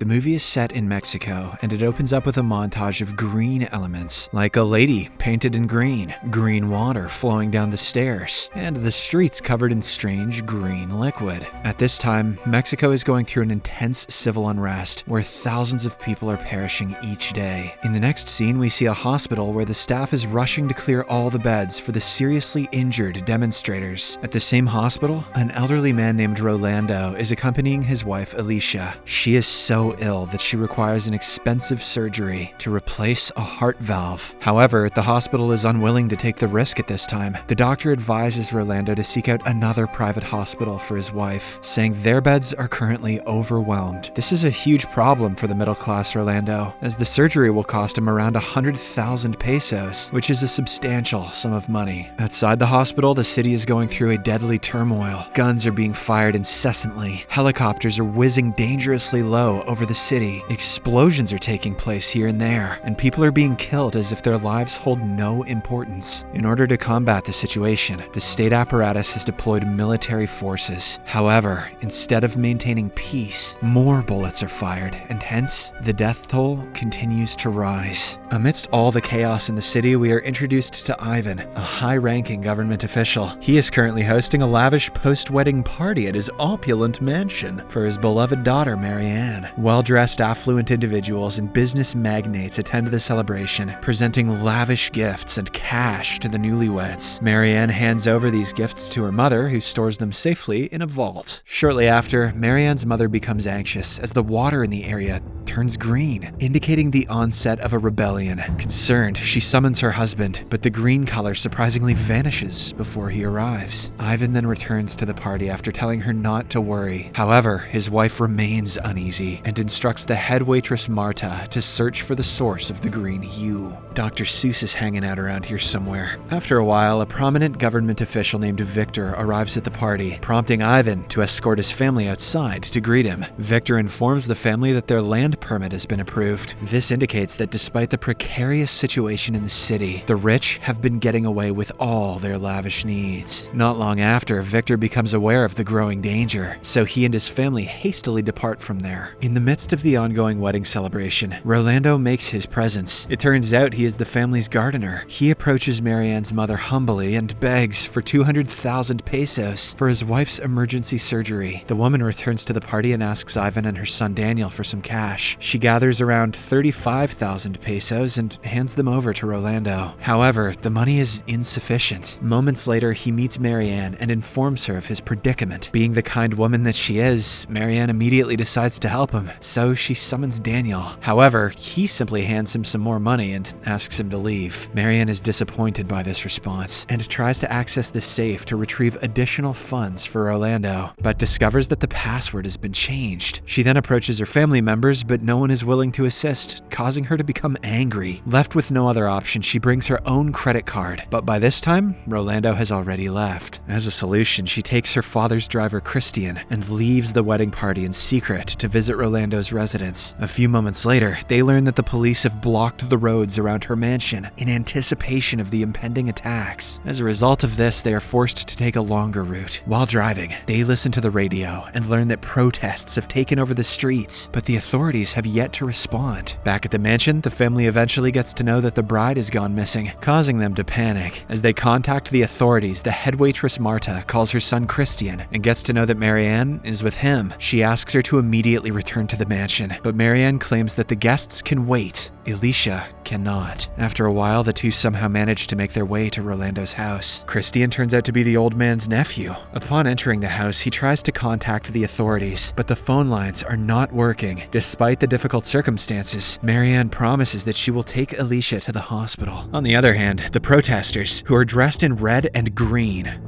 The movie is set in Mexico, and it opens up with a montage of green elements, like a lady painted in green, green water flowing down the stairs, and the streets covered in strange green liquid. At this time, Mexico is going through an intense civil unrest where thousands of people are perishing each day. In the next scene, we see a hospital where the staff is rushing to clear all the beds for the seriously injured demonstrators. At the same hospital, an elderly man named Rolando is accompanying his wife Alicia. She is so ill that she requires an expensive surgery to replace a heart valve. However, the hospital is unwilling to take the risk at this time. The doctor advises Rolando to seek out another private hospital for his wife, saying their beds are currently overwhelmed. This is a huge problem for the middle-class Rolando, as the surgery will cost him around 100,000 pesos, which is a substantial sum of money. Outside the hospital, the city is going through a deadly turmoil. Guns are being fired incessantly. Helicopters are whizzing dangerously low over the city. Explosions are taking place here and there, and people are being killed as if their lives hold no importance. In order to combat the situation, the state apparatus has deployed military forces. However, instead of maintaining peace, more bullets are fired, and hence, the death toll continues to rise. Amidst all the chaos in the city, we are introduced to Ivan, a high-ranking government official. He is currently hosting a lavish post-wedding party at his opulent mansion for his beloved daughter, Marianne. Well-dressed, affluent individuals and business magnates attend the celebration, presenting lavish gifts and cash to the newlyweds. Marianne hands over these gifts to her mother, who stores them safely in a vault. Shortly after, Marianne's mother becomes anxious as the water in the area turns green, indicating the onset of a rebellion. Concerned, she summons her husband, but the green color surprisingly vanishes before he arrives. Ivan then returns to the party after telling her not to worry. However, his wife remains uneasy and instructs the head waitress Marta to search for the source of the green hue. Dr. Seuss is hanging out around here somewhere. After a while, a prominent government official named Victor arrives at the party, prompting Ivan to escort his family outside to greet him. Victor informs the family that their land permit has been approved. This indicates that despite the precarious situation in the city, the rich have been getting away with all their lavish needs. Not long after, Victor becomes aware of the growing danger, so he and his family hastily depart from there. In the midst of the ongoing wedding celebration, Rolando makes his presence. It turns out he is the family's gardener. He approaches Marianne's mother humbly and begs for 200,000 pesos for his wife's emergency surgery. The woman returns to the party and asks Ivan and her son Daniel for some cash. She gathers around 35,000 pesos and hands them over to Rolando. However, the money is insufficient. Moments later, he meets Marianne and informs her of his predicament. Being the kind woman that she is, Marianne immediately decides to help him, so she summons Daniel. However, he simply hands him some more money and asks him to leave. Marianne is disappointed by this response and tries to access the safe to retrieve additional funds for Rolando, but discovers that the password has been changed. She then approaches her family members, but no one is willing to assist, causing her to become angry. Left with no other option, she brings her own credit card, but by this time, Rolando has already left. As a solution, she takes her father's driver Christian and leaves the wedding party in secret to visit Rolando's residence. A few moments later, they learn that the police have blocked the roads around her mansion in anticipation of the impending attacks. As a result of this, they are forced to take a longer route. While driving, they listen to the radio and learn that protests have taken over the streets, but the authorities have yet to respond. Back at the mansion, the family eventually gets to know that the bride has gone missing, causing them to panic. As they contact the authorities, the head waitress Marta calls her son Christian and gets to know that Marianne is with him. She asks her to immediately return to the mansion, but Marianne claims that the guests can wait. Alicia cannot. After a while, the two somehow manage to make their way to Rolando's house. Christian turns out to be the old man's nephew. Upon entering the house, he tries to contact the authorities, but the phone lines are not working. Despite the difficult circumstances, Marianne promises that she will take Alicia to the hospital. On the other hand, the protesters, who are dressed in red and green,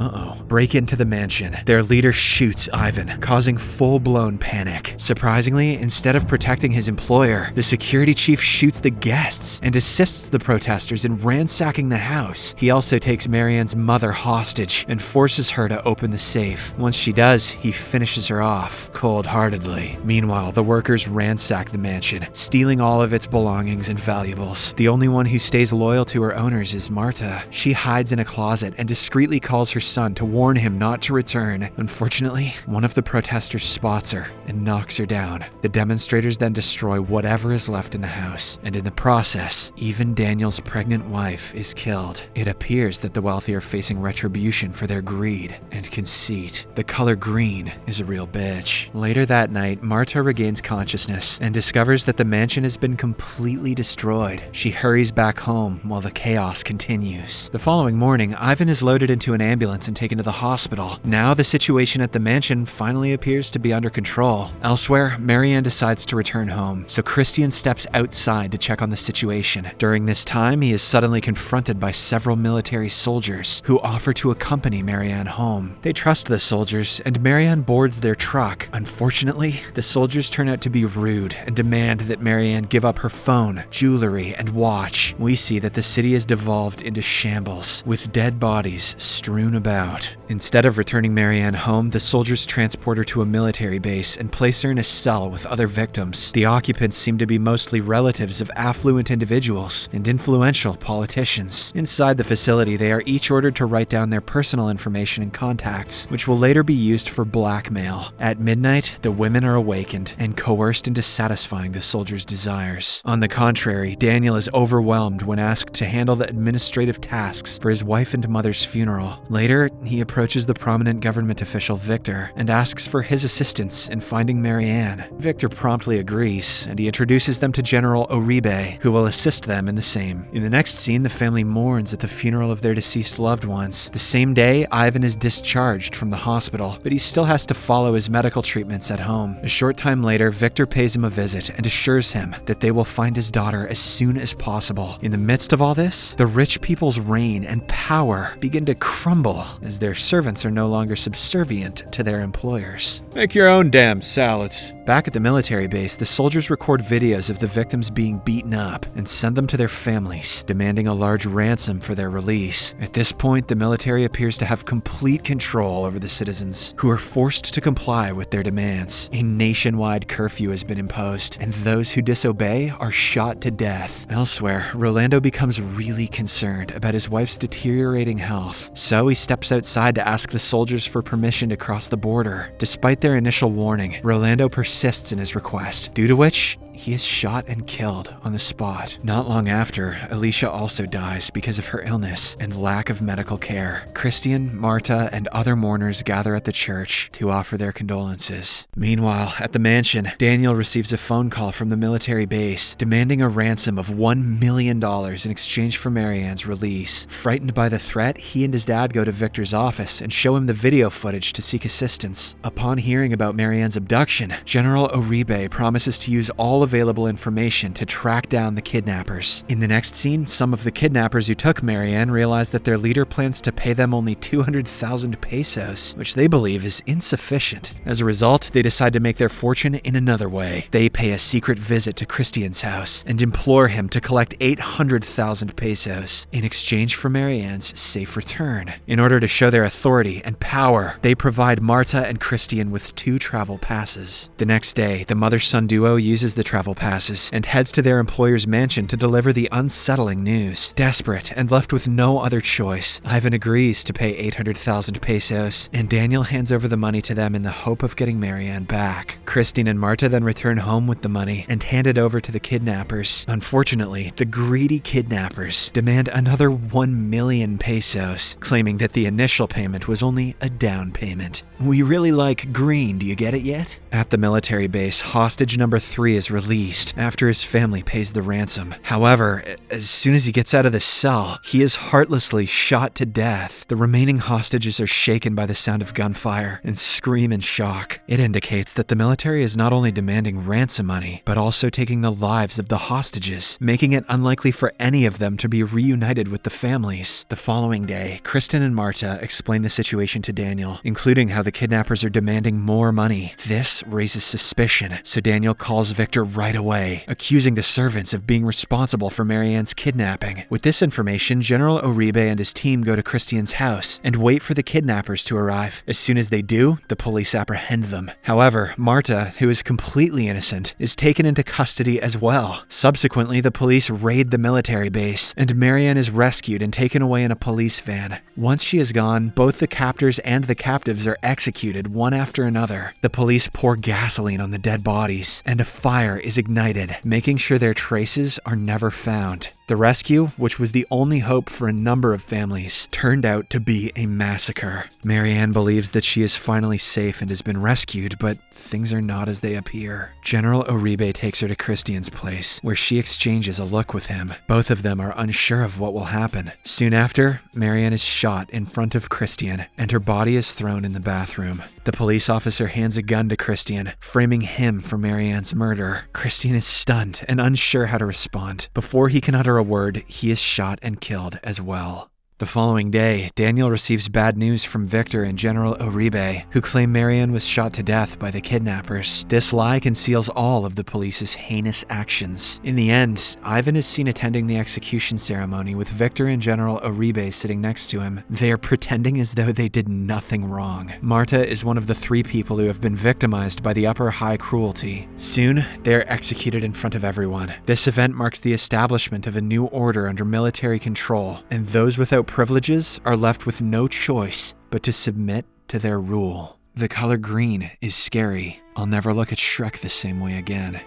break into the mansion. Their leader shoots Ivan, causing full-blown panic. Surprisingly, instead of protecting his employer, the security chief shoots the the guests and assists the protesters in ransacking the house. He also takes Marianne's mother hostage and forces her to open the safe. Once she does, he finishes her off cold-heartedly. Meanwhile, the workers ransack the mansion, stealing all of its belongings and valuables. The only one who stays loyal to her owners is Marta. She hides in a closet and discreetly calls her son to warn him not to return. Unfortunately, one of the protesters spots her and knocks her down. The demonstrators then destroy whatever is left in the house, and in the process, even Daniel's pregnant wife is killed. It appears that the wealthy are facing retribution for their greed and conceit. The color green is a real bitch. Later that night, Marta regains consciousness and discovers that the mansion has been completely destroyed. She hurries back home while the chaos continues. The following morning, Ivan is loaded into an ambulance and taken to the hospital. Now the situation at the mansion finally appears to be under control. Elsewhere, Marianne decides to return home, so Christian steps outside to check on the situation. During this time, he is suddenly confronted by several military soldiers who offer to accompany Marianne home. They trust the soldiers, and Marianne boards their truck. Unfortunately, the soldiers turn out to be rude and demand that Marianne give up her phone, jewelry, and watch. We see that the city has devolved into shambles, with dead bodies strewn about. Instead of returning Marianne home, the soldiers transport her to a military base and place her in a cell with other victims. The occupants seem to be mostly relatives of affluent individuals and influential politicians. Inside the facility, they are each ordered to write down their personal information and contacts, which will later be used for blackmail. At midnight, the women are awakened and coerced into satisfying the soldiers' desires. On the contrary, Daniel is overwhelmed when asked to handle the administrative tasks for his wife and mother's funeral. Later, he approaches the prominent government official Victor and asks for his assistance in finding Marianne. Victor promptly agrees, and he introduces them to General Uribe, who will assist them in the same. In the next scene, the family mourns at the funeral of their deceased loved ones. The same day, Ivan is discharged from the hospital, but he still has to follow his medical treatments at home. A short time later, Victor pays him a visit and assures him that they will find his daughter as soon as possible. In the midst of all this, the rich people's reign and power begin to crumble as their servants are no longer subservient to their employers. Make your own damn salads. Back at the military base, the soldiers record videos of the victims being beaten up and send them to their families, demanding a large ransom for their release. At this point, the military appears to have complete control over the citizens, who are forced to comply with their demands. A nationwide curfew has been imposed, and those who disobey are shot to death. Elsewhere, Rolando becomes really concerned about his wife's deteriorating health, so he steps outside to ask the soldiers for permission to cross the border. Despite their initial warning, Rolando persists in his request, due to which he is shot and killed on the spot. Not long after, Alicia also dies because of her illness and lack of medical care. Christian, Marta, and other mourners gather at the church to offer their condolences. Meanwhile, at the mansion, Daniel receives a phone call from the military base demanding a ransom of $1 million in exchange for Marianne's release. Frightened by the threat, he and his dad go to Victor's office and show him the video footage to seek assistance. Upon hearing about Marianne's abduction, General Uribe promises to use all available information to track down the kidnappers. In the next scene, some of the kidnappers who took Marianne realize that their leader plans to pay them only 200,000 pesos, which they believe is insufficient. As a result, they decide to make their fortune in another way. They pay a secret visit to Christian's house and implore him to collect 800,000 pesos in exchange for Marianne's safe return. In order to show their authority and power, they provide Marta and Christian with 2 travel passes. The next day, the mother-son duo uses the travel passes and heads to their employer's mansion to deliver the unsettling news. Desperate and left with no other choice, Ivan agrees to pay 800,000 pesos, and Daniel hands over the money to them in the hope of getting Marianne back. Christine and Marta then return home with the money and hand it over to the kidnappers. Unfortunately, the greedy kidnappers demand another 1 million pesos, claiming that the initial payment was only a down payment. We really like green, do you get it yet? At the military base, hostage number 3 is released after his family pays the ransom. However, as soon as he gets out of the cell, he is heartlessly shot to death. The remaining hostages are shaken by the sound of gunfire and scream in shock. It indicates that the military is not only demanding ransom money, but also taking the lives of the hostages, making it unlikely for any of them to be reunited with the families. The following day, Kristen and Marta explain the situation to Daniel, including how the kidnappers are demanding more money. This raises suspicion, so Daniel calls Victor right away, accusing the servants of being responsible for Marianne's kidnapping. With this information, General Uribe and his team go to Christian's house and wait for the kidnappers to arrive. As soon as they do, the police apprehend them. However, Marta, who is completely innocent, is taken into custody as well. Subsequently, the police raid the military base, and Marianne is rescued and taken away in a police van. Once she is gone, both the captors and the captives are executed one after another. The police pour gasoline on the dead bodies, and a fire is ignited, making sure their traces are never found. The rescue, which was the only hope for a number of families, turned out to be a massacre. Marianne believes that she is finally safe and has been rescued, but things are not as they appear. General Uribe takes her to Christian's place, where she exchanges a look with him. Both of them are unsure of what will happen. Soon after, Marianne is shot in front of Christian, and her body is thrown in the bathroom. The police officer hands a gun to Christian, framing him for Marianne's murder. Christian is stunned and unsure how to respond. Before he can utter a word, he is shot and killed as well. The following day, Daniel receives bad news from Victor and General Uribe, who claim Marianne was shot to death by the kidnappers. This lie conceals all of the police's heinous actions. In the end, Ivan is seen attending the execution ceremony with Victor and General Uribe sitting next to him. They are pretending as though they did nothing wrong. Marta is one of the 3 people who have been victimized by the upper high cruelty. Soon, they are executed in front of everyone. This event marks the establishment of a new order under military control, and those without privileges are left with no choice but to submit to their rule. The color green is scary. I'll never look at Shrek the same way again.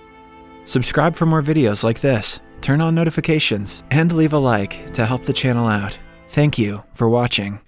Subscribe for more videos like this, turn on notifications, and leave a like to help the channel out. Thank you for watching.